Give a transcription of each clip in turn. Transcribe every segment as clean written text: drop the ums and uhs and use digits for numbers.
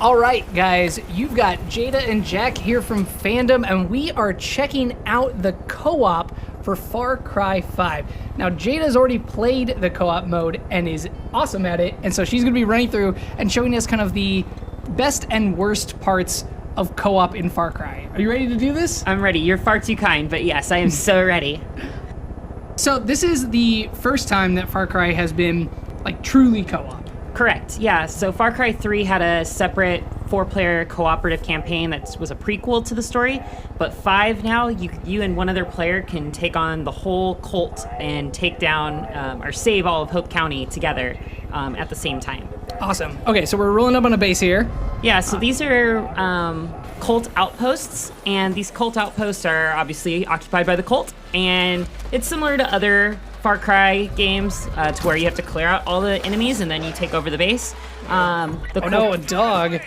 All right, guys, you've got Jada and Jack here from Fandom, and we are checking out the co-op for Far Cry 5. Now, Jada's already played the co-op mode and is awesome at it, and so she's going to be running through and showing us kind of the best and worst parts of co-op in Far Cry. Are you ready to do this? I'm ready. You're far too kind, but yes, I am so ready. So this is the first time that Far Cry has been, like, truly co-op. Correct, yeah. So Far Cry 3 had a separate 4-player cooperative campaign that was a prequel to the story, but 5 now, you and one other player can take on the whole cult and take down or save all of Hope County together at the same time. Awesome. Okay, so we're rolling up on a base here. Yeah, so these are cult outposts, and these cult outposts are obviously occupied by the cult, and it's similar to other Far Cry games to where you have to clear out all the enemies and then you take over the base. No, a dog.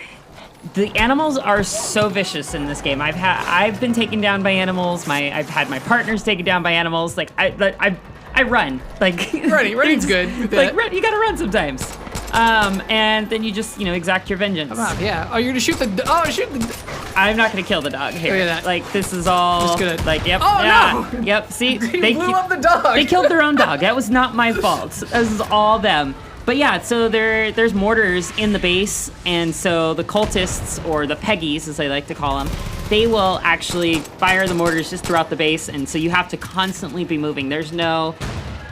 The animals are so vicious in this game. I've been taken down by animals. I've had my partners taken down by animals. Like I run. Like running's good. Like you gotta run sometimes. And then you just exact your vengeance. Come on, yeah. Oh, you're gonna shoot the. shoot the. I'm not gonna kill the dog here. Look at that. Like this is all. Just gonna. Like yep. Oh yeah, no! Yep. See, they blew up the dog. They killed their own dog. That was not my fault. This is all them. But yeah, so there's mortars in the base, and so the cultists, or the Peggies as I like to call them, they will actually fire the mortars just throughout the base, and so you have to constantly be moving. There's no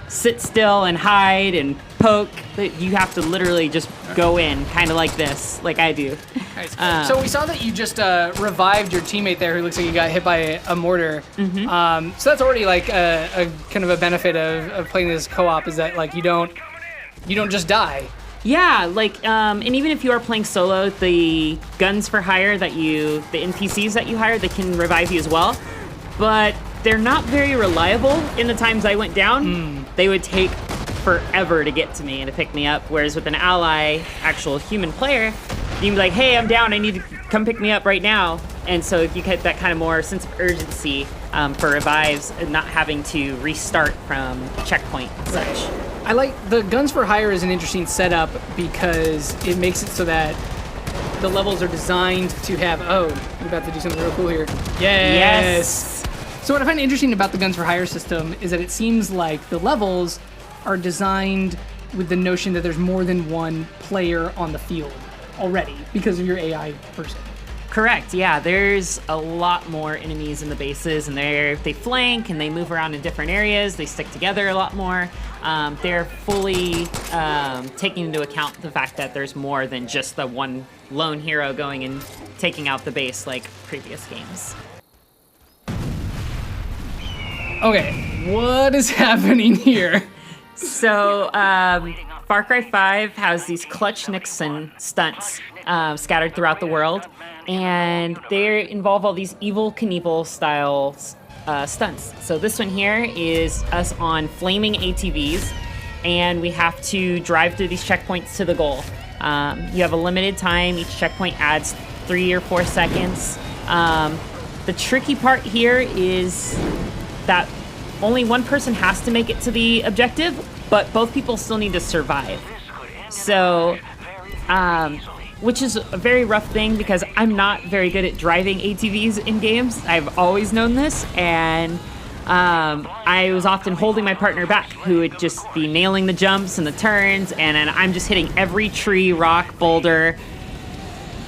sit still and hide and poke. You have to literally just go in, kind of like this, like I do. Nice. So we saw that you just revived your teammate there who looks like he got hit by a mortar. Mm-hmm. So that's already like a kind of a benefit of playing this co-op, is that like you don't just die. Yeah, like, and even if you are playing solo, the guns for hire the NPCs that you hire, they can revive you as well. But they're not very reliable. In the times I went down, they would take forever to get to me and to pick me up. Whereas with an ally, actual human player, you can be like, hey, I'm down, I need to come pick me up right now. And so you get that kind of more sense of urgency for revives and not having to restart from checkpoint and such. I like the guns for hire is an interesting setup because it makes it so that the levels are designed to have, I'm about to do something real cool here. Yes. So what I find interesting about the guns for hire system is that it seems like the levels are designed with the notion that there's more than one player on the field already because of your AI person. Correct, yeah. There's a lot more enemies in the bases, and they flank and they move around in different areas. They stick together a lot more. They're fully taking into account the fact that there's more than just the one lone hero going and taking out the base like previous games. Okay, what is happening here? So, Far Cry 5 has these Clutch Nixon stunts scattered throughout the world, and they involve all these Evel Knievel style stunts. So this one here is us on flaming ATVs, and we have to drive through these checkpoints to the goal. You have a limited time. Each checkpoint adds 3 or 4 seconds. The tricky part here is that only one person has to make it to the objective, but both people still need to survive. So, which is a very rough thing because I'm not very good at driving ATVs in games. I've always known this, and I was often holding my partner back, who would just be nailing the jumps and the turns, and I'm just hitting every tree, rock, boulder,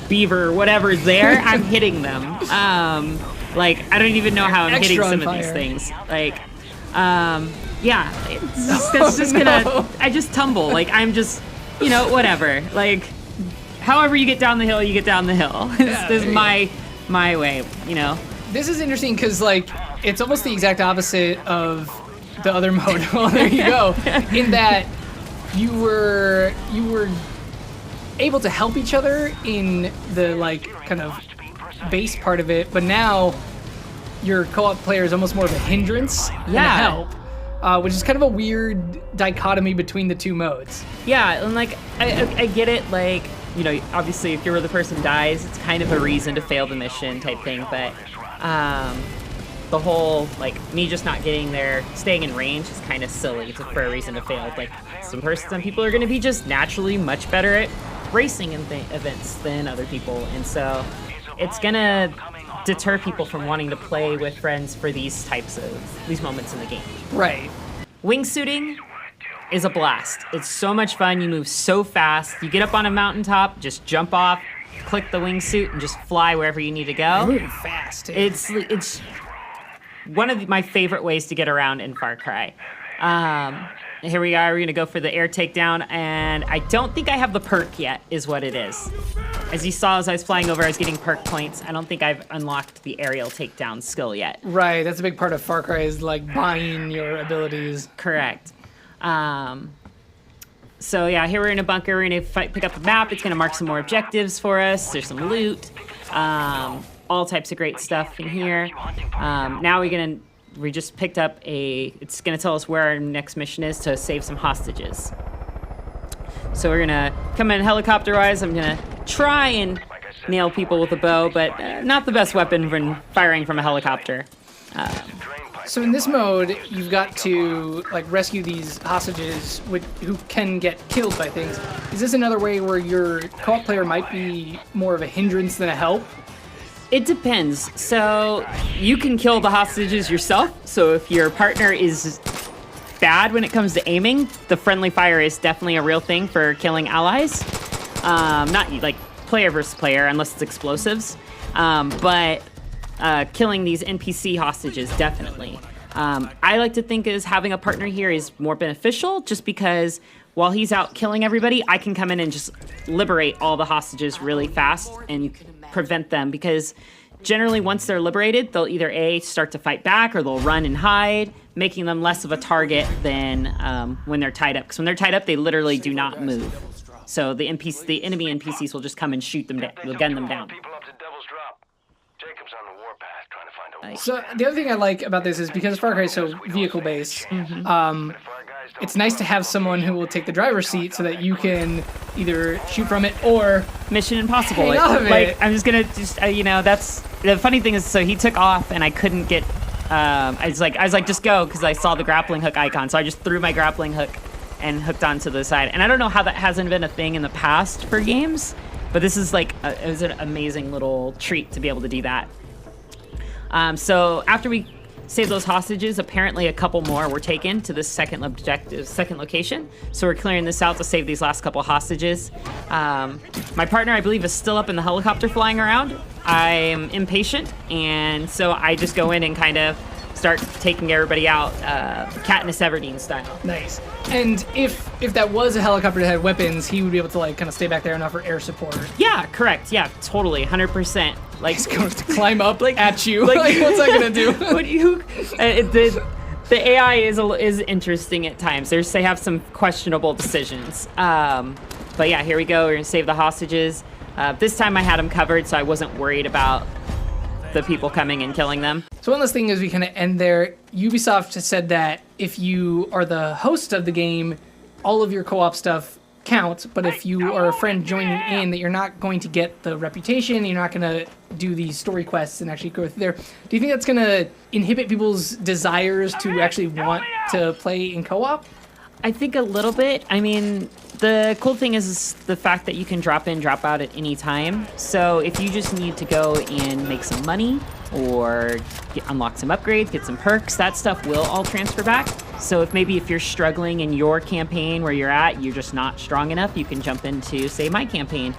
beaver, whatever's there. I'm hitting them. Like, I don't even know how I'm hitting some of these things. Like, yeah, it's just gonna, I just tumble. Like, I'm just, whatever. Like, however you get down the hill, you get down the hill. This is my way, This is interesting because, like, it's almost the exact opposite of the other mode. Well, there you go. In that you were able to help each other in the, like, kind of base part of it, but now your co-op player is almost more of a hindrance than a help, which is kind of a weird dichotomy between the two modes. Yeah, and, like, I get it, like, obviously if you're the person dies, it's kind of a reason to fail the mission type thing, but the whole, like, me just not getting there, staying in range is kind of silly for a reason to fail. Like, some people are going to be just naturally much better at racing events than other people, and so it's gonna deter people from wanting to play with friends for these moments in the game. Right. Wingsuiting is a blast. It's so much fun. You move so fast. You get up on a mountaintop, just jump off, click the wingsuit, and just fly wherever you need to go. Moving fast, too. It's one of my favorite ways to get around in Far Cry. Here we are. We're going to go for the air takedown, and I don't think I have the perk yet, is what it is. As you saw as I was flying over, I was getting perk points. I don't think I've unlocked the aerial takedown skill yet. Right, that's a big part of Far Cry is like buying your abilities. Correct. So yeah, here we're in a bunker. We're going to pick up the map. It's going to mark some more objectives for us. There's some loot. All types of great stuff in here. Now we just picked up it's going to tell us where our next mission is to save some hostages. So we're going to come in helicopter-wise. I'm going to try and nail people with a bow, but not the best weapon when firing from a helicopter. So in this mode, you've got to like rescue these hostages who can get killed by things. Is this another way where your co-op player might be more of a hindrance than a help? It depends. So you can kill the hostages yourself. So if your partner is bad when it comes to aiming, the friendly fire is definitely a real thing for killing allies. Not like player versus player unless it's explosives. But killing these NPC hostages, definitely. I like to think as having a partner here is more beneficial just because while he's out killing everybody, I can come in and just liberate all the hostages really fast and prevent them, because generally once they're liberated, they'll either start to fight back or they'll run and hide, making them less of a target than when they're tied up. Because when they're tied up, they literally do not move. So the enemy NPCs will just come and shoot them down, will gun them down. So the other thing I like about this is because Far Cry is so vehicle-based, it's nice to have someone who will take the driver's seat so that you can either shoot from it or Mission Impossible. hang off of it. I'm just gonna that's the funny thing is, so he took off and I couldn't get. I was like, just go, because I saw the grappling hook icon, so I just threw my grappling hook and hooked onto the side. And I don't know how that hasn't been a thing in the past for games, but this is like it was an amazing little treat to be able to do that. So after we save those hostages, apparently a couple more were taken to this second location. So we're clearing this out to save these last couple hostages. My partner, I believe, is still up in the helicopter flying around. I'm impatient, and so I just go in and kind of start taking everybody out, Katniss Everdeen style. Nice. And if that was a helicopter that had weapons, he would be able to like kind of stay back there and offer air support. Yeah, correct. Yeah, totally, 100%. Like He's going to climb up at you. Like what's that gonna do? What do you? The AI is interesting at times. They have some questionable decisions. But yeah, here we go. We're gonna save the hostages. This time I had them covered, so I wasn't worried about the people coming and killing them. So one last thing as we kind of end there, Ubisoft has said that if you are the host of the game, all of your co-op stuff counts, but if you are a friend joining in, that you're not going to get the reputation, you're not going to do these story quests and actually go through there. Do you think that's going to inhibit people's desires to actually want to play in co-op? I think a little bit. I mean, the cool thing is the fact that you can drop in, drop out at any time. So if you just need to go and make some money or unlock some upgrades, get some perks, that stuff will all transfer back. So if you're struggling in your campaign where you're at, you're just not strong enough, you can jump into, say, my campaign,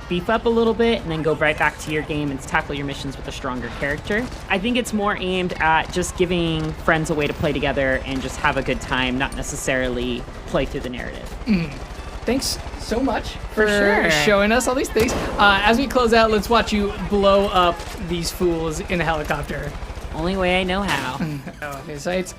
beef up a little bit, and then go right back to your game and tackle your missions with a stronger character. I think it's more aimed at just giving friends a way to play together and just have a good time, not necessarily play through the narrative. Thanks so much for showing us all these things. As we close out, let's watch you blow up these fools in a helicopter. Only way I know how. Okay, sights.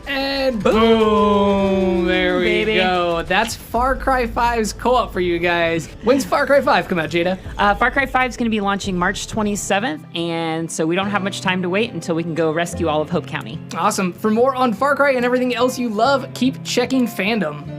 And boom! There we go. That's Far Cry 5's co-op for you guys. When's Far Cry 5 come out, Jada? Far Cry 5 is going to be launching March 27th, and so we don't have much time to wait until we can go rescue all of Hope County. Awesome. For more on Far Cry and everything else you love, keep checking Fandom.